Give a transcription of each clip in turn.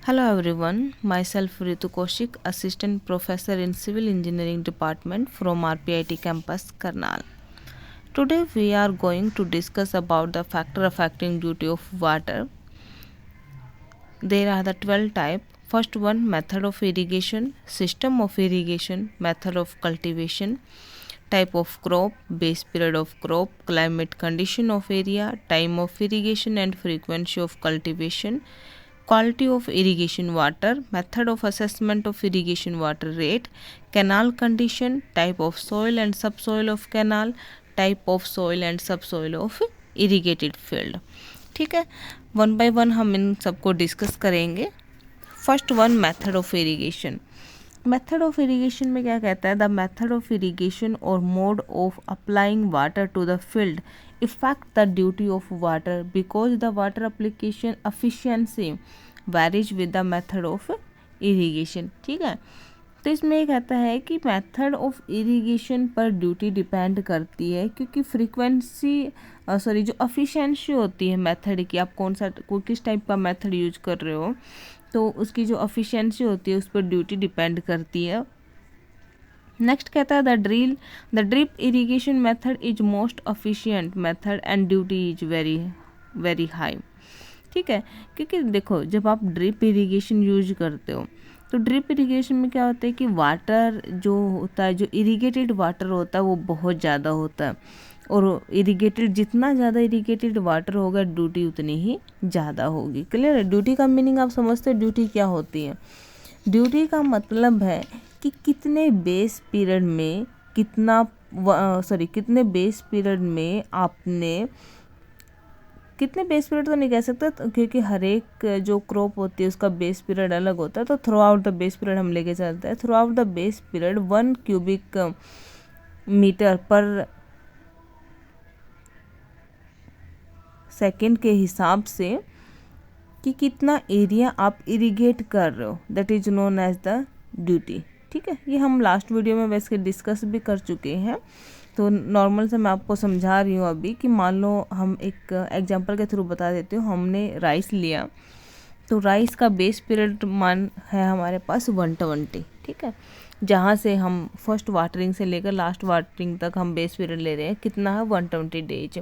Hello everyone, myself Ritu Kaushik, Assistant Professor in Civil Engineering Department from RPIT campus, Karnal. Today we are going to discuss about the factor affecting duty of water. There are the 12 types. First one, method of irrigation, system of irrigation, method of cultivation, type of crop, base period of crop, climate condition of area, time of irrigation and frequency of cultivation, quality of irrigation water, method of assessment of irrigation water rate, canal condition, type of soil and subsoil of canal, type of soil and subsoil of irrigated field. ठीक है, one by one हम इन सबको discuss करेंगे. First one, method of irrigation. Method of irrigation में क्या कहता है? The method of irrigation और mode of applying water to the field effect the duty of water because the water application efficiency varies with the method of irrigation. ठीक है, तो इसमें ये कहता है कि मेथड ऑफ इरिगेशन पर ड्यूटी डिपेंड करती है, क्योंकि फ्रीक्वेंसी जो एफिशिएंसी होती है मेथड की, आप किस टाइप का मेथड यूज कर रहे हो, तो उसकी जो एफिशिएंसी होती है उस पर ड्यूटी डिपेंड करती है. नेक्स्ट कहता है the drip irrigation method is most efficient method and duty is very very high. ठीक है, क्योंकि देखो जब आप ड्रिप इरिगेशन यूज करते हो तो ड्रिप इरिगेशन में क्या होता है कि वाटर जो होता है, जो इरिगेटेड वाटर होता है वो बहुत ज़्यादा होता है, और इरिगेटेड जितना ज़्यादा इरिगेटेड वाटर होगा ड्यूटी उतनी ही ज़्यादा होगी. क्लियर है? ड्यूटी का मीनिंग आप समझते हो? ड्यूटी क्या होती है? ड्यूटी का मतलब है कि कितने बेस पीरियड में कितने बेस पीरियड में आपने, कितने बेस पीरियड तो नहीं कह सकते क्योंकि हर एक जो क्रॉप होती है उसका बेस पीरियड अलग होता है, तो throughout the base period हम लेके चलते हैं. Throughout the base period 1 cubic metre पर सेकेंड के हिसाब से कि कितना एरिया आप इरिगेट कर रहे हो, that is known as the duty. ठीक है, ये हम लास्ट वीडियो में वैसे डिस्कस भी कर चुके हैं, तो नॉर्मल से मैं आपको समझा रही हूँ अभी कि मान लो हम एक एग्जांपल के थ्रू बता देती हूँ. हमने राइस लिया, तो राइस का बेस पीरियड मान है हमारे पास 120. ठीक है, जहाँ से हम फर्स्ट वाटरिंग से लेकर लास्ट वाटरिंग तक हम बेस पीरियड ले रहे हैं, कितना है? 120 डेज.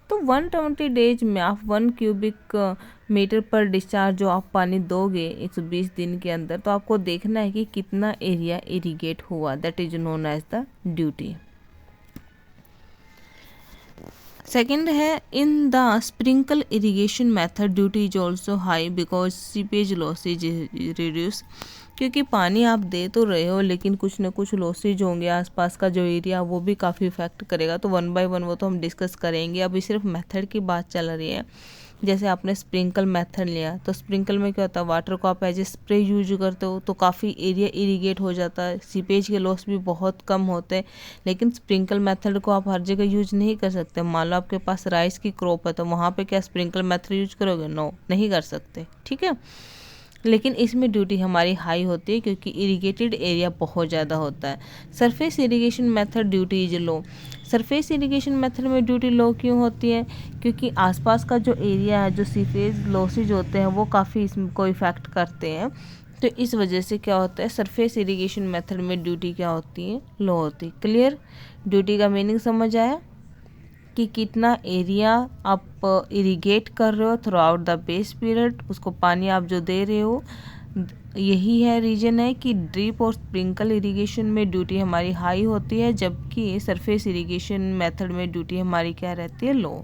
तो 120 डेज में आप 1 क्यूबिक मीटर पर डिस्चार्ज जो आप पानी दोगे 120 दिन के अंदर, तो आपको देखना है कि कितना एरिया इरिगेट हुआ, that is known as the duty. Second है in the sprinkle irrigation method duty is also high because seepage losses reduce. क्योंकि पानी आप दे तो रहे हो लेकिन कुछ ना कुछ लॉसेज होंगे, आसपास का जो एरिया वो भी काफ़ी इफेक्ट करेगा. तो 1 बाय 1 वो तो हम डिस्कस करेंगे. अभी सिर्फ मेथड की बात चल रही है. जैसे आपने स्प्रिंकल मेथड लिया, तो स्प्रिंकल में क्या होता है? वाटर को आप एज ए स्प्रे यूज करते हो तो काफ़ी एरिया इरिगेट हो जाता है, सीपेज के लॉस भी बहुत कम होते हैं. लेकिन स्प्रिंकल मेथड को आप हर जगह यूज नहीं कर सकते. मान लो आपके पास राइस की क्रॉप है, तो वहाँ पे क्या स्प्रिंकल मेथड यूज करोगे? नो, नहीं कर सकते. ठीक है, लेकिन इसमें ड्यूटी हमारी हाई होती है क्योंकि इरिगेटेड एरिया बहुत ज़्यादा होता है. Surface irrigation method duty is low. Surface irrigation method में ड्यूटी लो क्यों होती है? क्योंकि आसपास का जो एरिया है, जो सीपेज लॉसेज होते हैं वो काफ़ी इसको इफ़ेक्ट करते हैं. तो इस वजह से क्या होता है, सरफेस इरिगेशन मेथड में ड्यूटी क्या होती है? लो होती है. क्लियर? ड्यूटी का मीनिंग समझ आया कि कितना एरिया आप इरिगेट कर रहे हो through out the base period, उसको पानी आप जो दे रहे हो. यही है रीजन है कि ड्रिप और स्प्रिंकल इरिगेशन में ड्यूटी हमारी हाई होती है, जबकि सरफेस इरिगेशन मेथड में ड्यूटी हमारी क्या रहती है? लो.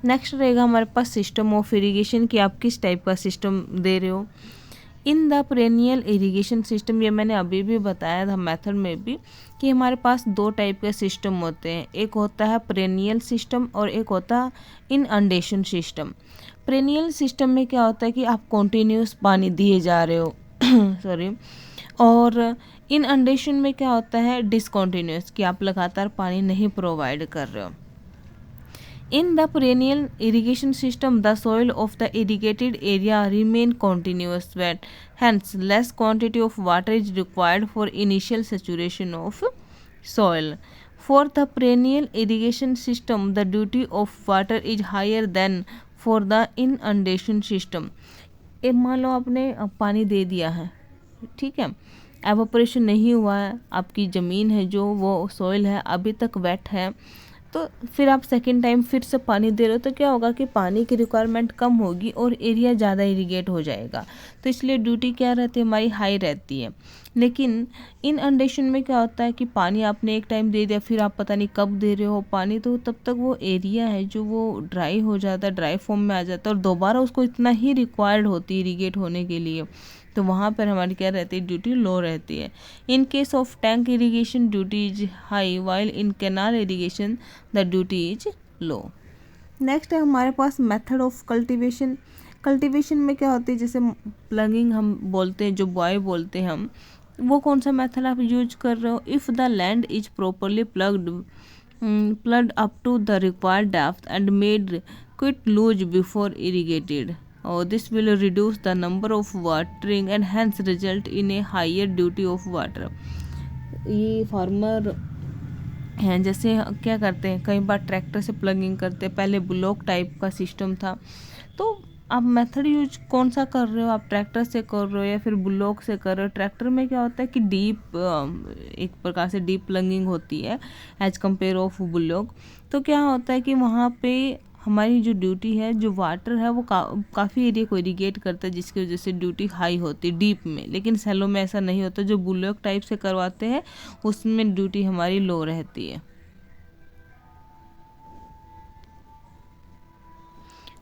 नेक्स्ट रहेगा हमारे पास सिस्टम ऑफ इरिगेशन, कि आप किस टाइप का सिस्टम दे रहे हो. In the perennial irrigation system, ये मैंने अभी भी बताया था मेथड में भी, कि हमारे पास 2 टाइप के सिस्टम होते हैं. एक होता है पेरेनियल सिस्टम और एक होता है इनअंडेशन सिस्टम. पेरेनियल सिस्टम में क्या होता है कि आप कॉन्टीन्यूस पानी दिए जा रहे हो सॉरी. और इनअंडेशन में क्या होता है? डिसकॉन्टीन्यूस, कि आप लगातार पानी नहीं प्रोवाइड कर रहे हो. In the perennial irrigation system, the soil of the irrigated area remain continuous wet. Hence, less quantity of water is required for initial saturation of soil. For the perennial irrigation system, the duty of water is higher than for the inundation system. मान लो आपने पानी दे दिया है, ठीक है, evaporation नहीं हुआ है, आपकी ज़मीन है जो वो सॉइल है अभी तक वेट है, तो फिर आप सेकेंड टाइम फिर से पानी दे रहे हो तो क्या होगा कि पानी की रिक्वायरमेंट कम होगी और एरिया ज़्यादा इरीगेट हो जाएगा। तो इसलिए ड्यूटी क्या रहती है, हमारी हाई रहती है। लेकिन इनअंडेशन में क्या होता है कि पानी आपने एक टाइम दे दिया, फिर आप पता नहीं कब दे रहे हो पानी, तो तब तक वो एरिया है जो वो ड्राई हो जाता है, ड्राई फॉर्म में आ जाता है और दोबारा उसको इतना ही रिक्वायर्ड होती है इरीगेट होने के लिए, तो वहाँ पर हमारी क्या रहती है, ड्यूटी लो रहती है। In case of tank irrigation duty is high, while in canal irrigation the duty is low. Next है हमारे पास मेथड ऑफ कल्टीवेशन। कल्टीवेशन में क्या होती है, जैसे प्लगिंग हम बोलते हैं, जो बॉय बोलते हैं हम, वो कौन सा मेथड आप यूज कर रहे हो। If the land is properly plugged up to the required depth and made quite loose before irrigated, this will reduce the number of watering and hence result in a higher duty of water। ये farmer हैं जैसे क्या करते हैं, कई बार tractor से plugging करते हैं, पहले ब्लॉक टाइप का सिस्टम था, तो आप मेथड यूज कौन सा कर रहे हो, आप ट्रैक्टर से कर रहे हो या फिर ब्लॉक से कर रहे हो। ट्रैक्टर में क्या होता है कि डीप, एक प्रकार से डीप प्लगिंग होती है एज कम्पेयर ऑफ ब्लॉक। तो क्या होता है कि वहाँ पे हमारी जो ड्यूटी है, जो वाटर है वो काफ़ी एरिया को इरीगेट करता है, जिसकी वजह से ड्यूटी हाई होती है डीप में। लेकिन सैलो में ऐसा नहीं होता, जो बुलॉक टाइप से करवाते हैं उसमें ड्यूटी हमारी लो रहती है।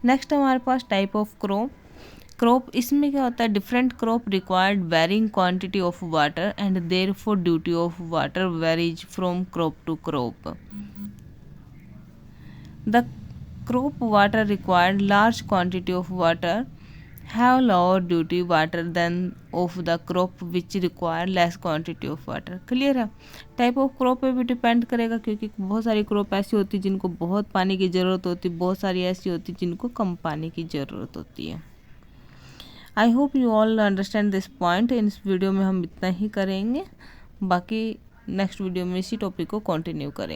नेक्स्ट हमारे पास टाइप ऑफ क्रॉप। इसमें क्या होता है, different crop required varying quantity of water and therefore duty of water varies from crop to crop. The crop water required large quantity of water have lower duty water than of the crop which require less quantity of water। Clear है। Type of crop पे भी depend करेगा, क्योंकि बहुत सारी crop ऐसी होती है जिनको बहुत पानी की ज़रूरत होती है, बहुत सारी ऐसी होती है जिनको कम पानी की ज़रूरत होती है। I hope you all understand this point. इस वीडियो में हम इतना ही करेंगे, बाकी नेक्स्ट वीडियो में इसी टॉपिक को कंटिन्यू करेंगे।